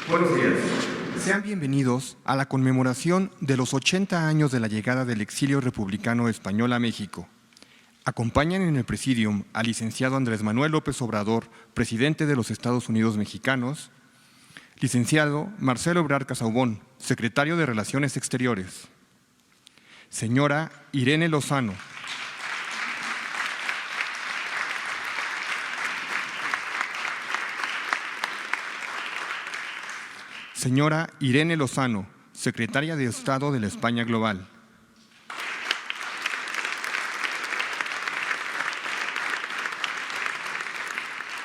Buenos días. Sean bienvenidos a la conmemoración de los 80 años de la llegada del exilio republicano español a México. Acompañan en el presidium al licenciado Andrés Manuel López Obrador, presidente de los Estados Unidos mexicanos, licenciado Marcelo Ebrard Casaubon, secretario de Relaciones Exteriores, señora Irene Lozano, señora Irene Lozano, secretaria de Estado de la España Global,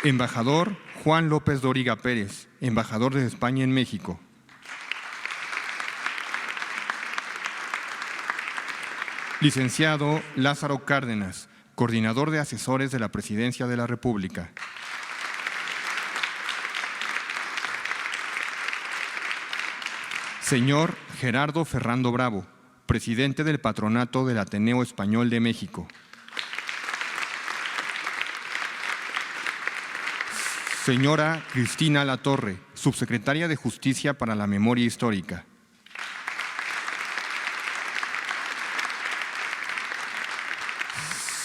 embajador Juan López Doriga Pérez, embajador de España en México, licenciado Lázaro Cárdenas, coordinador de asesores de la Presidencia de la República, señor Gerardo Ferrando Bravo, presidente del Patronato del Ateneo Español de México, señora Cristina Latorre, subsecretaria de Justicia para la Memoria Histórica,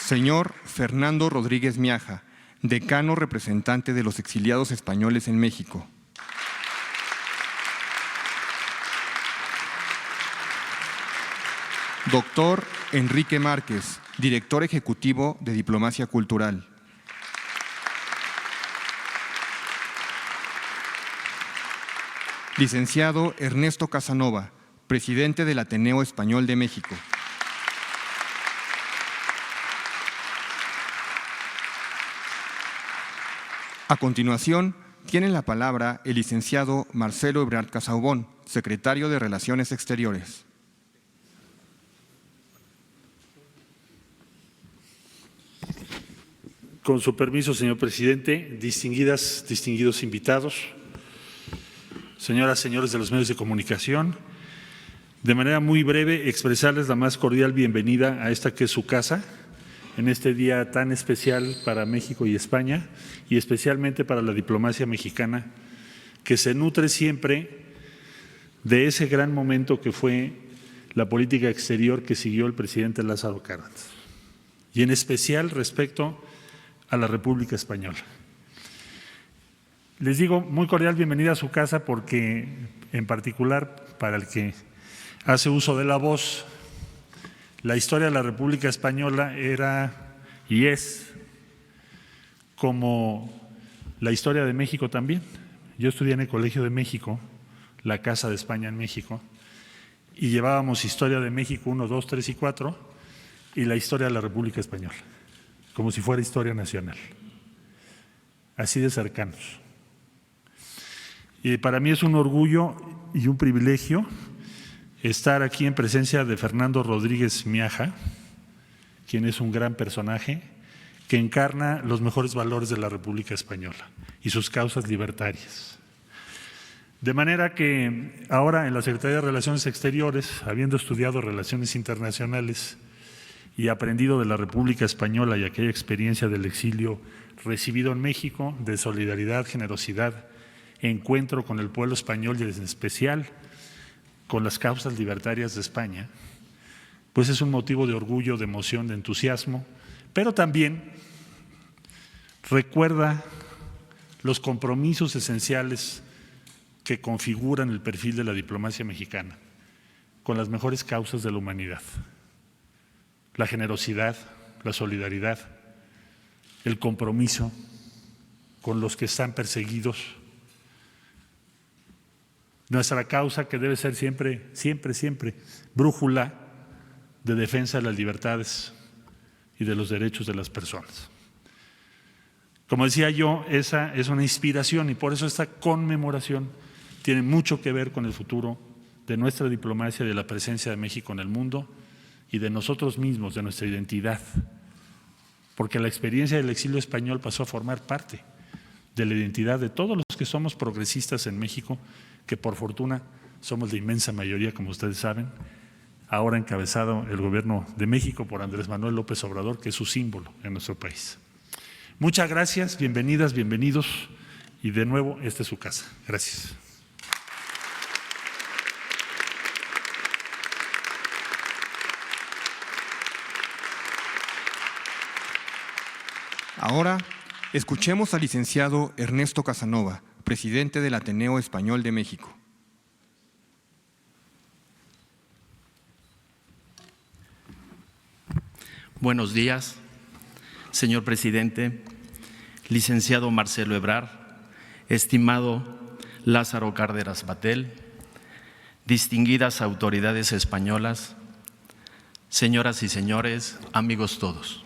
señor Fernando Rodríguez Miaja, decano representante de los exiliados españoles en México, doctor Enrique Márquez, director ejecutivo de Diplomacia Cultural, licenciado Ernesto Casanova, presidente del Ateneo Español de México, a continuación, tiene la palabra el licenciado Marcelo Ebrard Casaubon, secretario de Relaciones Exteriores. Con su permiso, señor presidente, distinguidos invitados, señoras, señores de los medios de comunicación, de manera muy breve expresarles la más cordial bienvenida a esta que es su casa, en este día tan especial para México y España, y especialmente para la diplomacia mexicana, que se nutre siempre de ese gran momento que fue la política exterior que siguió el presidente Lázaro Cárdenas, y en especial respecto a la República Española. Les digo muy cordial bienvenida a su casa porque, en particular, para el que hace uso de la voz, la historia de la República Española era y es como la historia de México también. Yo estudié en el Colegio de México, la Casa de España en México, y llevábamos historia de México 1, 2, 3 y 4 y la historia de la República Española, como si fuera historia nacional, así de cercanos. Y para mí es un orgullo y un privilegio estar aquí en presencia de Fernando Rodríguez Miaja, quien es un gran personaje que encarna los mejores valores de la República Española y sus causas libertarias. De manera que ahora en la Secretaría de Relaciones Exteriores, habiendo estudiado Relaciones Internacionales y aprendido de la República Española y aquella experiencia del exilio recibido en México, de solidaridad, generosidad, encuentro con el pueblo español y en especial con las causas libertarias de España, pues es un motivo de orgullo, de emoción, de entusiasmo, pero también recuerda los compromisos esenciales que configuran el perfil de la diplomacia mexicana con las mejores causas de la humanidad: la generosidad, la solidaridad, el compromiso con los que están perseguidos. Nuestra causa, que debe ser siempre brújula de defensa de las libertades y de los derechos de las personas. Como decía yo, esa es una inspiración y por eso esta conmemoración tiene mucho que ver con el futuro de nuestra diplomacia, de la presencia de México en el mundo y de nosotros mismos, de nuestra identidad, porque la experiencia del exilio español pasó a formar parte de la identidad de todos los que somos progresistas en México, que por fortuna somos la inmensa mayoría, como ustedes saben, ahora encabezado el gobierno de México por Andrés Manuel López Obrador, que es su símbolo en nuestro país. Muchas gracias, bienvenidas, bienvenidos, y de nuevo, esta es su casa. Gracias. Ahora, escuchemos al licenciado Ernesto Casanova, presidente del Ateneo Español de México. Buenos días, señor presidente, licenciado Marcelo Ebrard, estimado Lázaro Cárdenas Batel, distinguidas autoridades españolas, señoras y señores, amigos todos.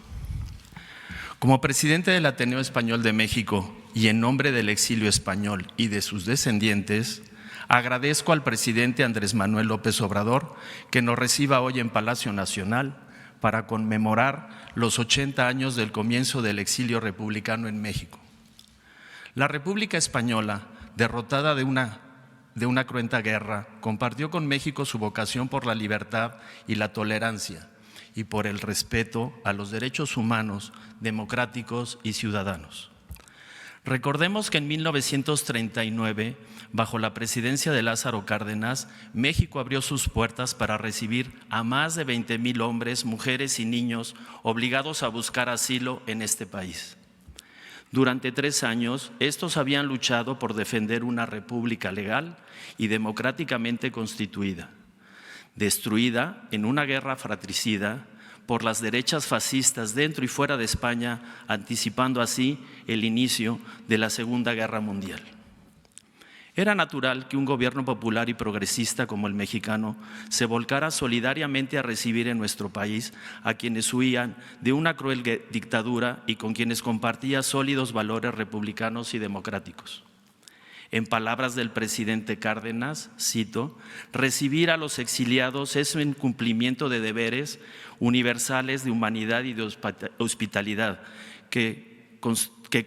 Como presidente del Ateneo Español de México y en nombre del exilio español y de sus descendientes, agradezco al presidente Andrés Manuel López Obrador que nos reciba hoy en Palacio Nacional para conmemorar los 80 años del comienzo del exilio republicano en México. La República Española, derrotada de una cruenta guerra, compartió con México su vocación por la libertad y la tolerancia y por el respeto a los derechos humanos, democráticos y ciudadanos. Recordemos que en 1939, bajo la presidencia de Lázaro Cárdenas, México abrió sus puertas para recibir a más de 20,000 hombres, mujeres y niños obligados a buscar asilo en este país. Durante 3 años, estos habían luchado por defender una república legal y democráticamente constituida, destruida en una guerra fratricida por las derechas fascistas dentro y fuera de España, anticipando así el inicio de la Segunda Guerra Mundial. Era natural que un gobierno popular y progresista como el mexicano se volcara solidariamente a recibir en nuestro país a quienes huían de una cruel dictadura y con quienes compartía sólidos valores republicanos y democráticos. En palabras del presidente Cárdenas, cito, recibir a los exiliados es un cumplimiento de deberes universales de humanidad y de hospitalidad que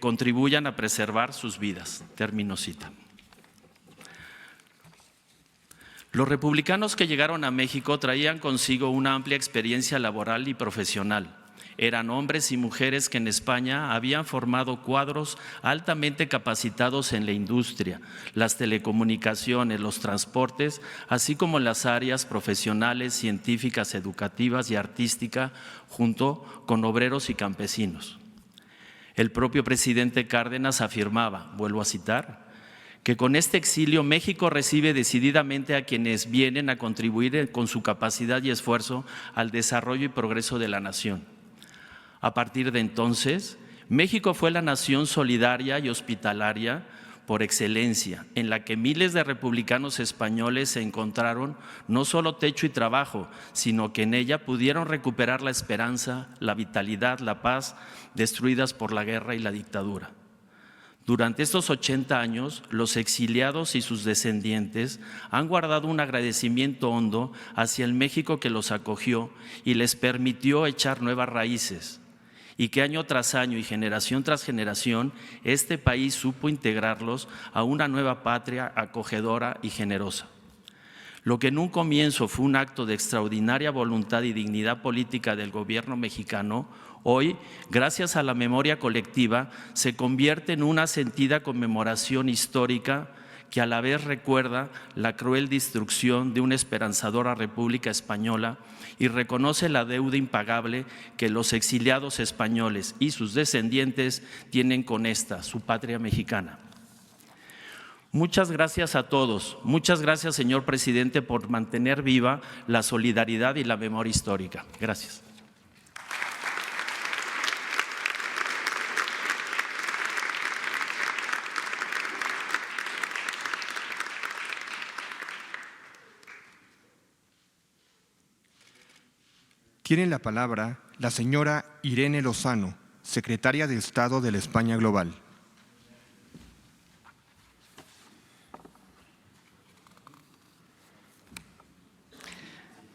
contribuyan a preservar sus vidas. Termino cita. Los republicanos que llegaron a México traían consigo una amplia experiencia laboral y profesional. Eran hombres y mujeres que en España habían formado cuadros altamente capacitados en la industria, las telecomunicaciones, los transportes, así como en las áreas profesionales, científicas, educativas y artísticas, junto con obreros y campesinos. El propio presidente Cárdenas afirmaba, vuelvo a citar, que con este exilio México recibe decididamente a quienes vienen a contribuir con su capacidad y esfuerzo al desarrollo y progreso de la nación. A partir de entonces, México fue la nación solidaria y hospitalaria por excelencia, en la que miles de republicanos españoles se encontraron no solo techo y trabajo, sino que en ella pudieron recuperar la esperanza, la vitalidad, la paz, destruidas por la guerra y la dictadura. Durante estos 80 años, los exiliados y sus descendientes han guardado un agradecimiento hondo hacia el México que los acogió y les permitió echar nuevas raíces, y que año tras año y generación tras generación, este país supo integrarlos a una nueva patria acogedora y generosa. Lo que en un comienzo fue un acto de extraordinaria voluntad y dignidad política del gobierno mexicano, hoy, gracias a la memoria colectiva, se convierte en una sentida conmemoración histórica que a la vez recuerda la cruel destrucción de una esperanzadora República Española y reconoce la deuda impagable que los exiliados españoles y sus descendientes tienen con esta, su patria mexicana. Muchas gracias a todos. Muchas gracias, señor presidente, por mantener viva la solidaridad y la memoria histórica. Gracias. Tiene la palabra la señora Irene Lozano, secretaria de Estado de la España Global.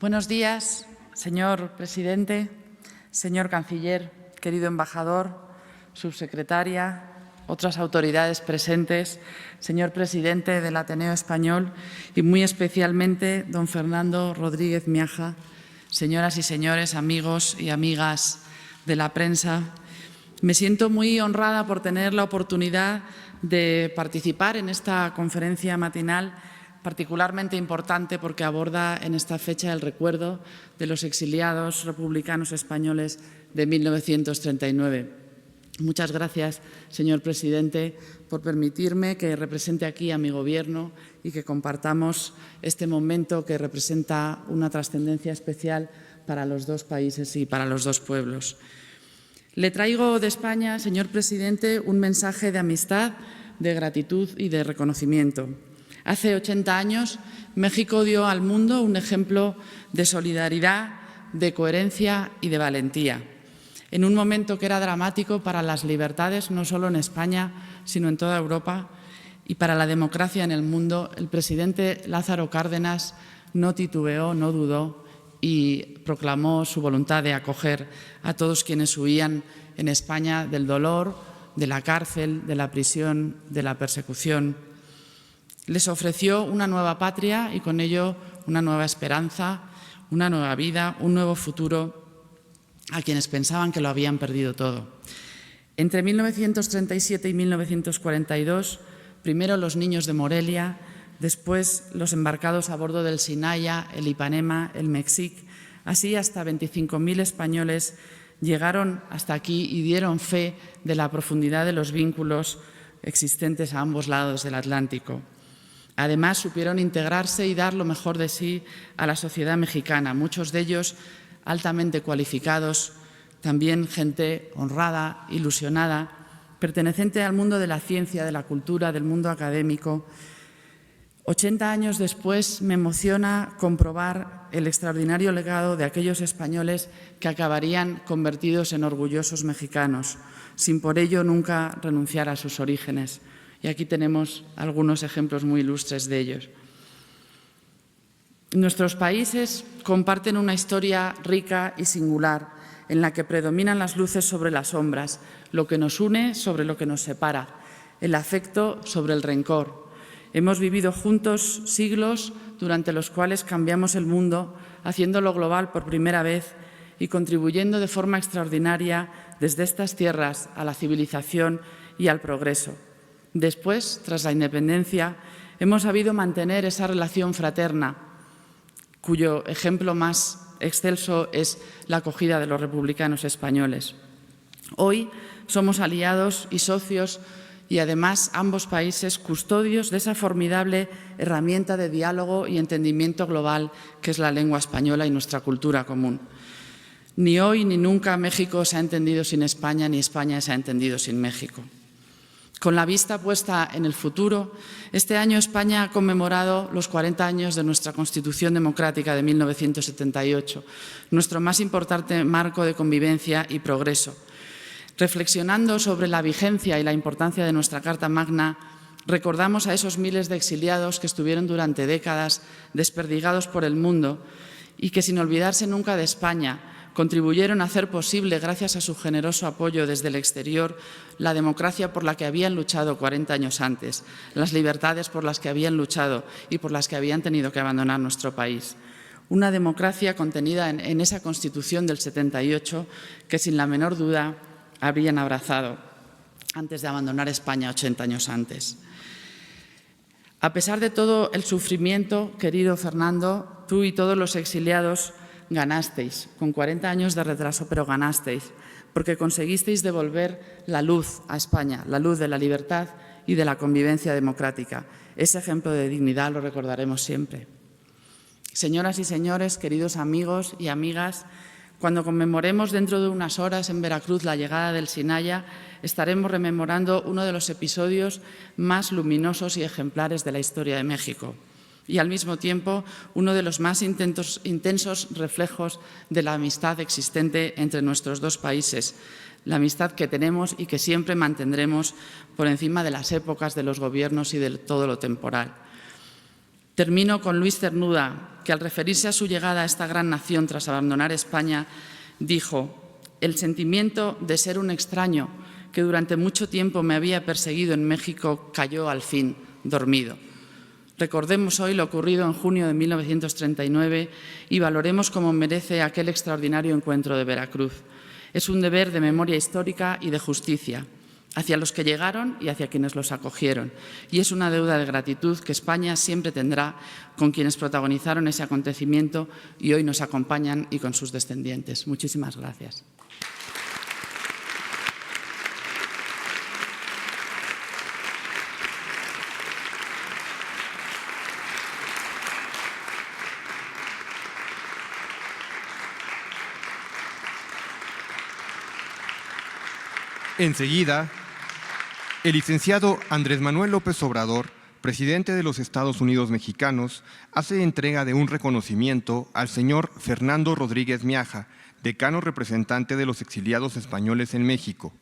Buenos días, señor presidente, señor canciller, querido embajador, subsecretaria, otras autoridades presentes, señor presidente del Ateneo Español y muy especialmente don Fernando Rodríguez Miaja, señoras y señores, amigos y amigas de la prensa, me siento muy honrada por tener la oportunidad de participar en esta conferencia matinal particularmente importante porque aborda en esta fecha el recuerdo de los exiliados republicanos españoles de 1939. Muchas gracias, señor presidente, por permitirme que represente aquí a mi Gobierno y que compartamos este momento que representa una trascendencia especial para los dos países y para los dos pueblos. Le traigo de España, señor presidente, un mensaje de amistad, de gratitud y de reconocimiento. Hace 80 años, México dio al mundo un ejemplo de solidaridad, de coherencia y de valentía. En un momento que era dramático para las libertades, no solo en España, sino en toda Europa, y para la democracia en el mundo, el presidente Lázaro Cárdenas no titubeó, no dudó y proclamó su voluntad de acoger a todos quienes huían en España del dolor, de la cárcel, de la prisión, de la persecución. Les ofreció una nueva patria y con ello una nueva esperanza, una nueva vida, un nuevo futuro a quienes pensaban que lo habían perdido todo. Entre 1937 y 1942, primero los niños de Morelia, después los embarcados a bordo del Sinaya, el Ipanema, el Mexic, así hasta 25.000 españoles llegaron hasta aquí y dieron fe de la profundidad de los vínculos existentes a ambos lados del Atlántico. Además, supieron integrarse y dar lo mejor de sí a la sociedad mexicana, muchos de ellos altamente cualificados, también gente honrada, ilusionada, perteneciente al mundo de la ciencia, de la cultura, del mundo académico. 80 años después me emociona comprobar el extraordinario legado de aquellos españoles que acabarían convertidos en orgullosos mexicanos, sin por ello nunca renunciar a sus orígenes. Y aquí tenemos algunos ejemplos muy ilustres de ellos. Nuestros países comparten una historia rica y singular, en la que predominan las luces sobre las sombras, lo que nos une sobre lo que nos separa, el afecto sobre el rencor. Hemos vivido juntos siglos durante los cuales cambiamos el mundo, haciéndolo global por primera vez y contribuyendo de forma extraordinaria desde estas tierras a la civilización y al progreso. Después, tras la independencia, hemos sabido mantener esa relación fraterna, cuyo ejemplo más excelso es la acogida de los republicanos españoles. Hoy somos aliados y socios y además ambos países custodios de esa formidable herramienta de diálogo y entendimiento global que es la lengua española y nuestra cultura común. Ni hoy ni nunca México se ha entendido sin España, ni España se ha entendido sin México. Con la vista puesta en el futuro, este año España ha conmemorado los 40 años de nuestra Constitución Democrática de 1978, nuestro más importante marco de convivencia y progreso. Reflexionando sobre la vigencia y la importancia de nuestra Carta Magna, recordamos a esos miles de exiliados que estuvieron durante décadas desperdigados por el mundo y que, sin olvidarse nunca de España, contribuyeron a hacer posible, gracias a su generoso apoyo desde el exterior, la democracia por la que habían luchado 40 años antes, las libertades por las que habían luchado y por las que habían tenido que abandonar nuestro país. Una democracia contenida en esa Constitución del 78 que, sin la menor duda, habrían abrazado antes de abandonar España 80 años antes. A pesar de todo el sufrimiento, querido Fernando, tú y todos los exiliados ganasteis, con 40 años de retraso, pero ganasteis, porque conseguisteis devolver la luz a España, la luz de la libertad y de la convivencia democrática. Ese ejemplo de dignidad lo recordaremos siempre. Señoras y señores, queridos amigos y amigas, cuando conmemoremos dentro de unas horas en Veracruz la llegada del Sinaya, estaremos rememorando uno de los episodios más luminosos y ejemplares de la historia de México y, al mismo tiempo, uno de los más intensos reflejos de la amistad existente entre nuestros dos países, la amistad que tenemos y que siempre mantendremos por encima de las épocas, de los gobiernos y de todo lo temporal. Termino con Luis Cernuda, que al referirse a su llegada a esta gran nación tras abandonar España, dijo: «El sentimiento de ser un extraño que durante mucho tiempo me había perseguido en México cayó al fin dormido. Recordemos hoy lo ocurrido en junio de 1939 y valoremos como merece aquel extraordinario encuentro de Veracruz. Es un deber de memoria histórica y de justicia hacia los que llegaron y hacia quienes los acogieron. Y es una deuda de gratitud que España siempre tendrá con quienes protagonizaron ese acontecimiento y hoy nos acompañan y con sus descendientes. Muchísimas gracias. Enseguida, el licenciado Andrés Manuel López Obrador, presidente de los Estados Unidos mexicanos, hace entrega de un reconocimiento al señor Fernando Rodríguez Miaja, decano representante de los exiliados españoles en México.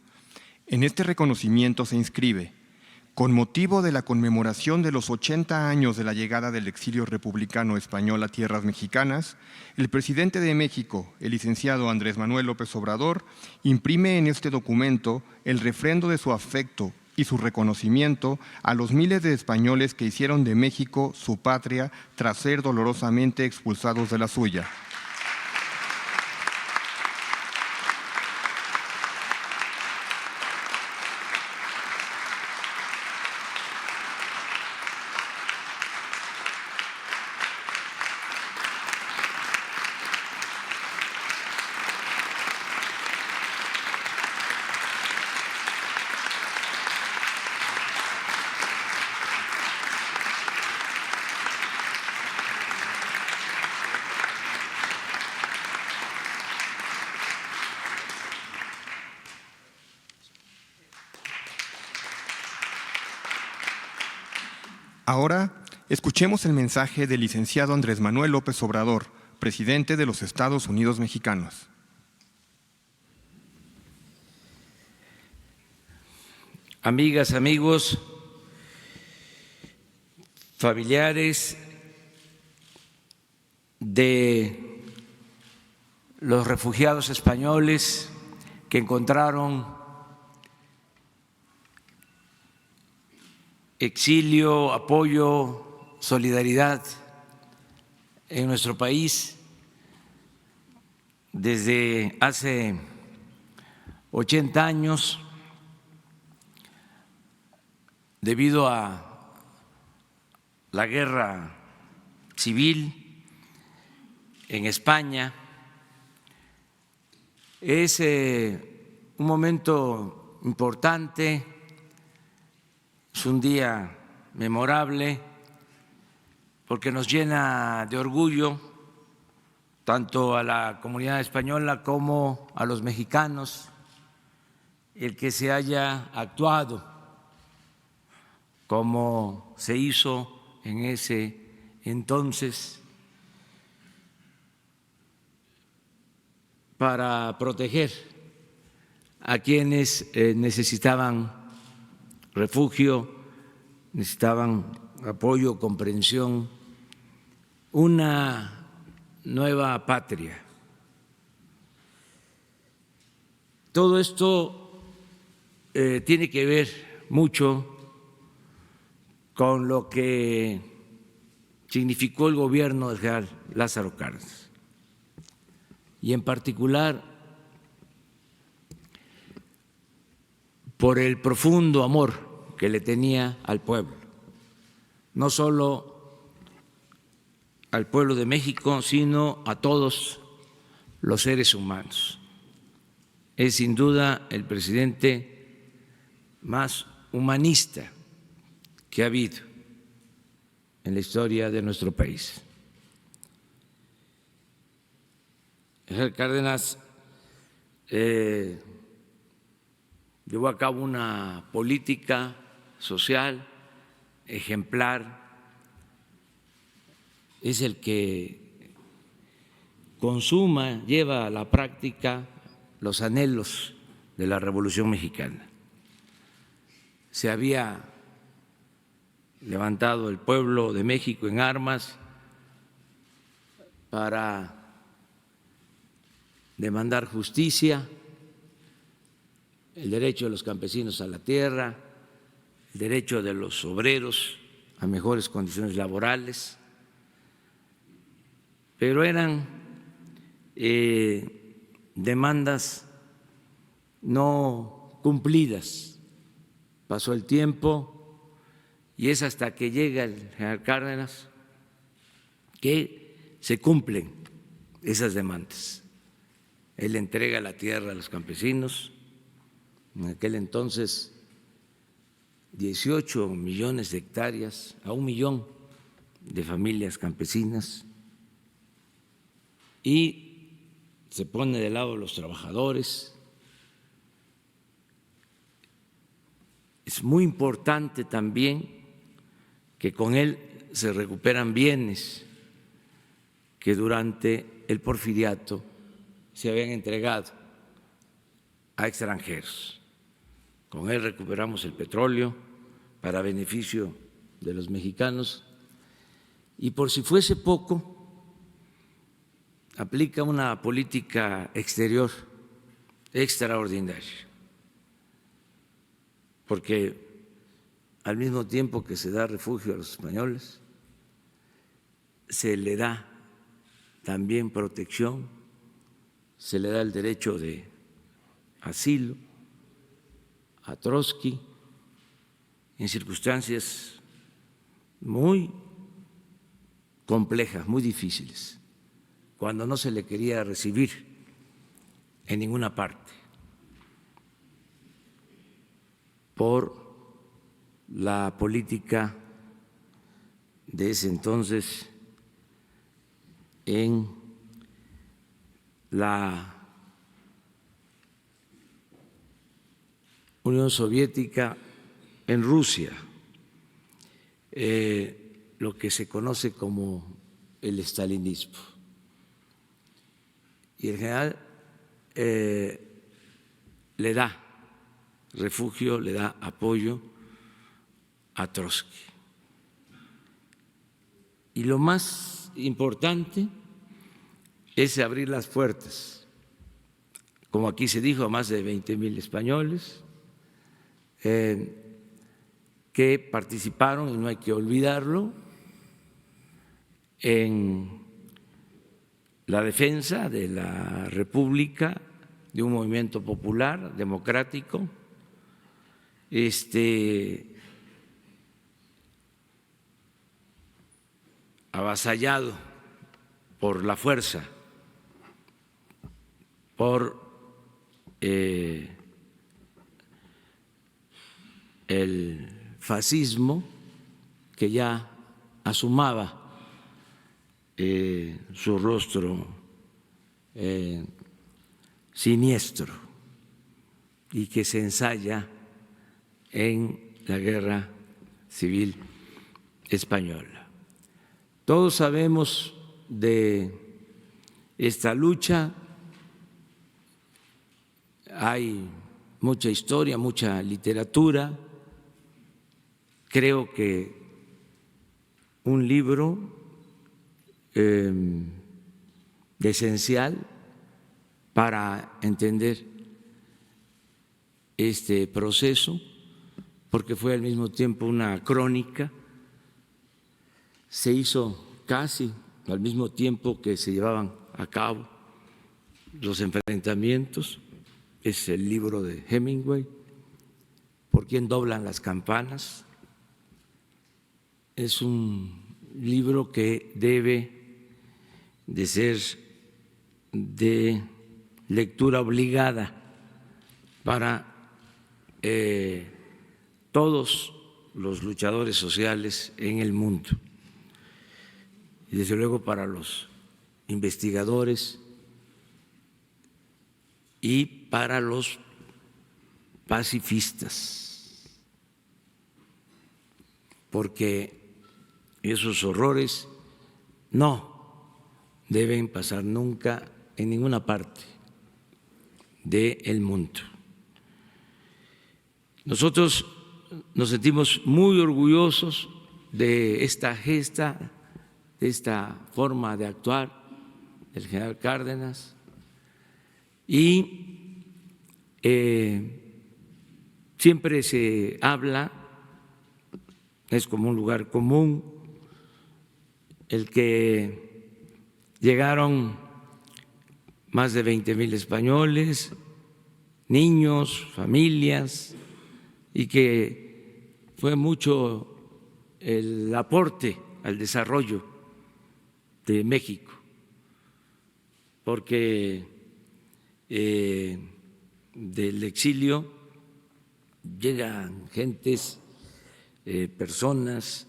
En este reconocimiento se inscribe: con motivo de la conmemoración de los 80 años de la llegada del exilio republicano español a tierras mexicanas, el presidente de México, el licenciado Andrés Manuel López Obrador, imprime en este documento el refrendo de su afecto y su reconocimiento a los miles de españoles que hicieron de México su patria tras ser dolorosamente expulsados de la suya. Ahora, escuchemos el mensaje del licenciado Andrés Manuel López Obrador, presidente de los Estados Unidos mexicanos. Amigas, amigos, familiares de los refugiados españoles que encontraron exilio, apoyo, solidaridad en nuestro país desde hace 80 años, debido a la guerra civil en España. Es un momento importante. Es un día memorable porque nos llena de orgullo tanto a la comunidad española como a los mexicanos el que se haya actuado como se hizo en ese entonces para proteger a quienes necesitaban refugio, necesitaban apoyo, comprensión, una nueva patria. Todo esto tiene que ver mucho con lo que significó el gobierno del general Lázaro Cárdenas y en particular por el profundo amor que le tenía al pueblo, no solo al pueblo de México, sino a todos los seres humanos. Es sin duda el presidente más humanista que ha habido en la historia de nuestro país. El general Cárdenas llevó a cabo una política social ejemplar, es el que consuma, lleva a la práctica los anhelos de la Revolución Mexicana. Se había levantado el pueblo de México en armas para demandar justicia el derecho de los campesinos a la tierra, el derecho de los obreros a mejores condiciones laborales, pero eran demandas no cumplidas. Pasó el tiempo y es hasta que llega el general Cárdenas que se cumplen esas demandas. Él entrega la tierra a los campesinos, en aquel entonces 18 millones de hectáreas a 1 millón de familias campesinas, y se pone de lado a los trabajadores. Es muy importante también que con él se recuperan bienes que durante el porfiriato se habían entregado a extranjeros. Con él recuperamos el petróleo para beneficio de los mexicanos y, por si fuese poco, aplica una política exterior extraordinaria, porque al mismo tiempo que se da refugio a los españoles, se le da también protección, se le da el derecho de asilo a Trotsky en circunstancias muy complejas, muy difíciles, cuando no se le quería recibir en ninguna parte por la política de ese entonces en la Unión Soviética, en Rusia, lo que se conoce como el estalinismo. Y el general le da refugio, le da apoyo a Trotsky. Y lo más importante es abrir las puertas, como aquí se dijo, a más de 20,000 españoles que participaron, y no hay que olvidarlo, en la defensa de la República, de un movimiento popular, democrático, avasallado por la fuerza, por el fascismo, que ya asomaba su rostro siniestro y que se ensaya en la Guerra Civil Española. Todos sabemos de esta lucha, hay mucha historia, mucha literatura. Creo que un libro esencial para entender este proceso, porque fue al mismo tiempo una crónica, se hizo casi al mismo tiempo que se llevaban a cabo los enfrentamientos. Es el libro de Hemingway, ¿Por quién doblan las campanas? Es un libro que debe de ser de lectura obligada para todos los luchadores sociales en el mundo y desde luego para los investigadores y para los pacifistas, porque esos horrores no deben pasar nunca en ninguna parte del mundo. Nosotros nos sentimos muy orgullosos de esta gesta, de esta forma de actuar del general Cárdenas, y siempre se habla, es como un lugar común, el que llegaron más de 20,000 españoles, niños, familias, y que fue mucho el aporte al desarrollo de México, porque del exilio llegan gentes, personas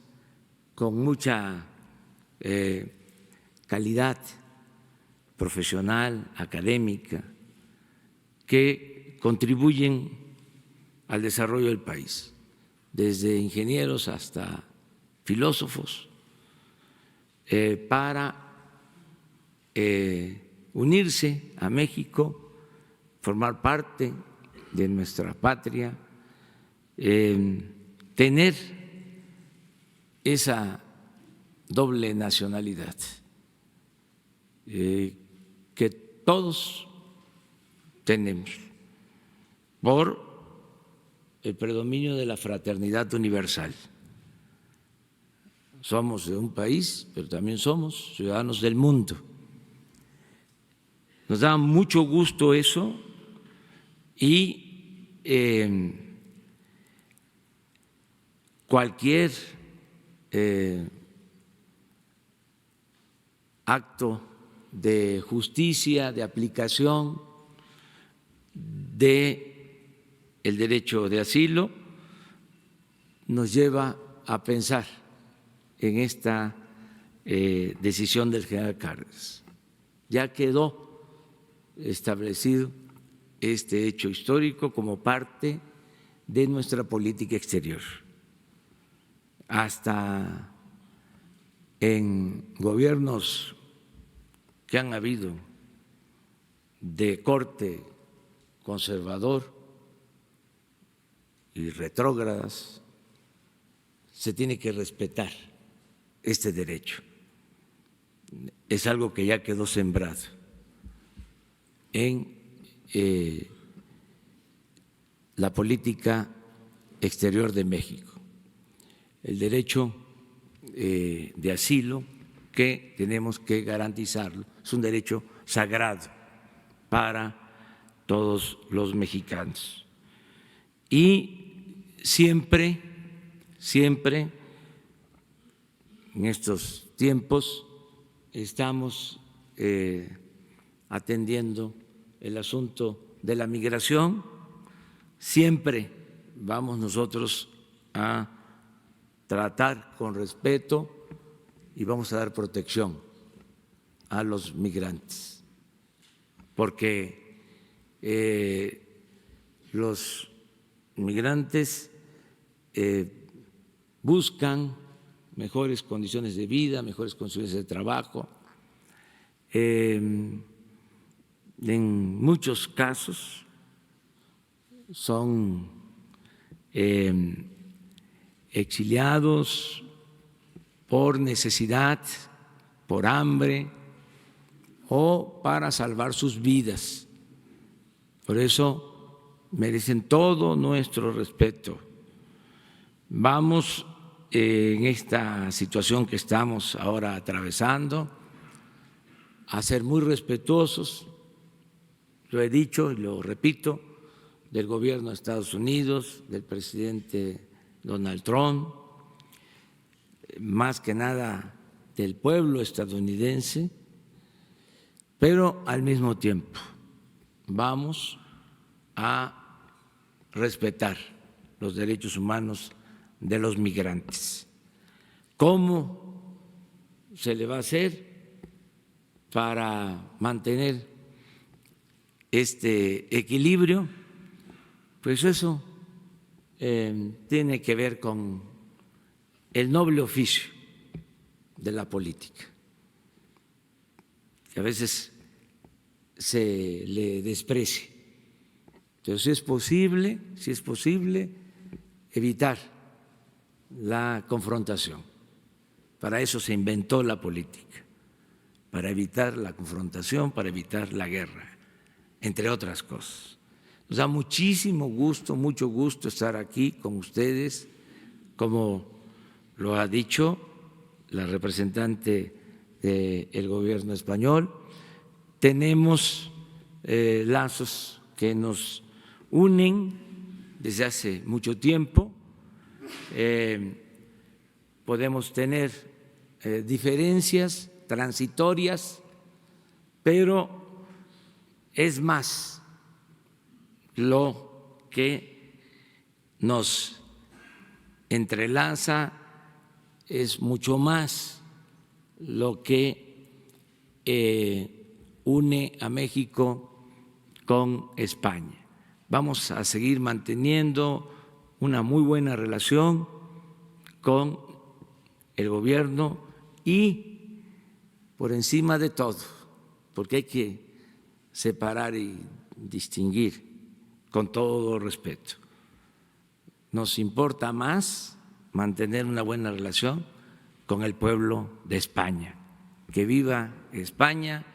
con mucha calidad profesional, académica, que contribuyen al desarrollo del país, desde ingenieros hasta filósofos, para unirse a México, formar parte de nuestra patria, tener esa doble nacionalidad que todos tenemos por el predominio de la fraternidad universal. Somos de un país, pero también somos ciudadanos del mundo. Nos da mucho gusto eso y cualquier acto de justicia, de aplicación del derecho de asilo, nos lleva a pensar en esta decisión del general Cárdenas. Ya quedó establecido este hecho histórico como parte de nuestra política exterior. Hasta en gobiernos que han habido de corte conservador y retrógradas, se tiene que respetar este derecho. Es algo que ya quedó sembrado en la política exterior de México. El derecho de asilo, que tenemos que garantizarlo, es un derecho sagrado para todos los mexicanos. Y siempre en estos tiempos estamos atendiendo el asunto de la migración, siempre vamos nosotros a tratar con respeto y vamos a dar protección a los migrantes, porque los migrantes buscan mejores condiciones de vida, mejores condiciones de trabajo. En muchos casos son exiliados por necesidad, por hambre o para salvar sus vidas. Por eso merecen todo nuestro respeto. Vamos en esta situación que estamos ahora atravesando a ser muy respetuosos, lo he dicho y lo repito, del gobierno de Estados Unidos, del presidente Donald Trump, más que nada del pueblo estadounidense, pero al mismo tiempo vamos a respetar los derechos humanos de los migrantes. ¿Cómo se le va a hacer para mantener este equilibrio? Pues eso tiene que ver con el noble oficio de la política, que a veces se le desprecia. Entonces, si es posible evitar la confrontación. Para eso se inventó la política, para evitar la confrontación, para evitar la guerra, entre otras cosas. Nos da muchísimo gusto, mucho gusto estar aquí con ustedes, como lo ha dicho la representante del gobierno español. Tenemos lazos que nos unen desde hace mucho tiempo. Podemos tener diferencias transitorias, pero es más lo que nos entrelaza, es mucho más lo que une a México con España. Vamos a seguir manteniendo una muy buena relación con el gobierno y por encima de todo, porque hay que separar y distinguir con todo respeto. Nos importa más mantener una buena relación con el pueblo de España. Que viva España,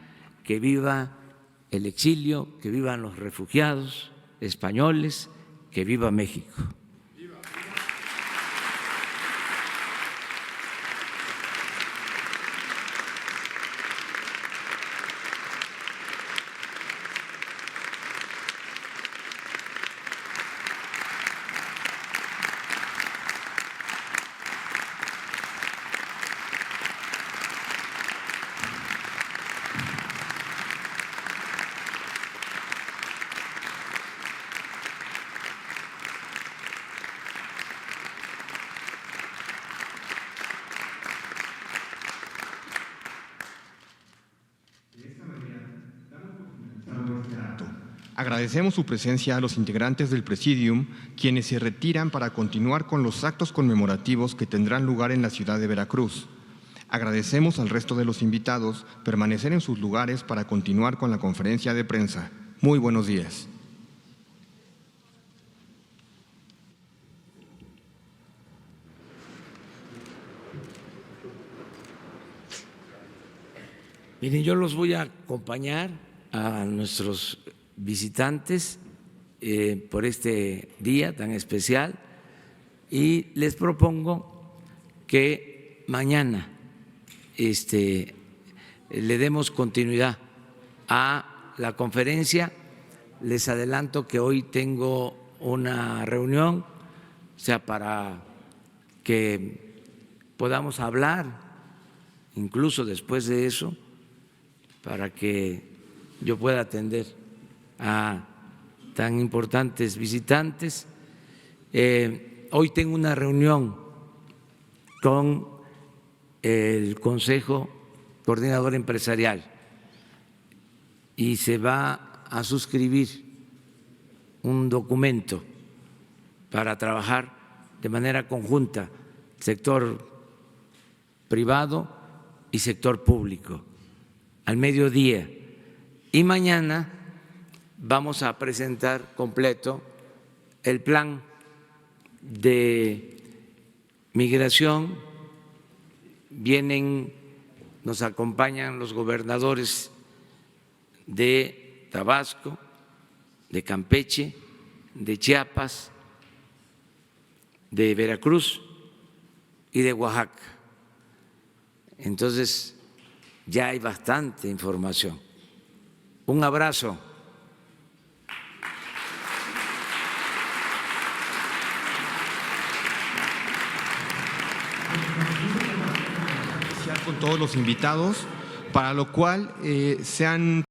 que viva el exilio, que vivan los refugiados españoles, que viva México. Agradecemos su presencia a los integrantes del Presidium, quienes se retiran para continuar con los actos conmemorativos que tendrán lugar en la ciudad de Veracruz. Agradecemos al resto de los invitados permanecer en sus lugares para continuar con la conferencia de prensa. Muy buenos días. Miren, yo los voy a acompañar a nuestros visitantes por este día tan especial y les propongo que mañana le demos continuidad a la conferencia. Les adelanto que hoy tengo una reunión, o sea, para que podamos hablar, incluso después de eso, para que yo pueda atender a tan importantes visitantes. Hoy tengo una reunión con el Consejo Coordinador Empresarial y se va a suscribir un documento para trabajar de manera conjunta sector privado y sector público al mediodía. Y mañana vamos a presentar completo el plan de migración. Nos acompañan los gobernadores de Tabasco, de Campeche, de Chiapas, de Veracruz y de Oaxaca. Entonces, ya hay bastante información. Un abrazo. Con todos los invitados, para lo cual se han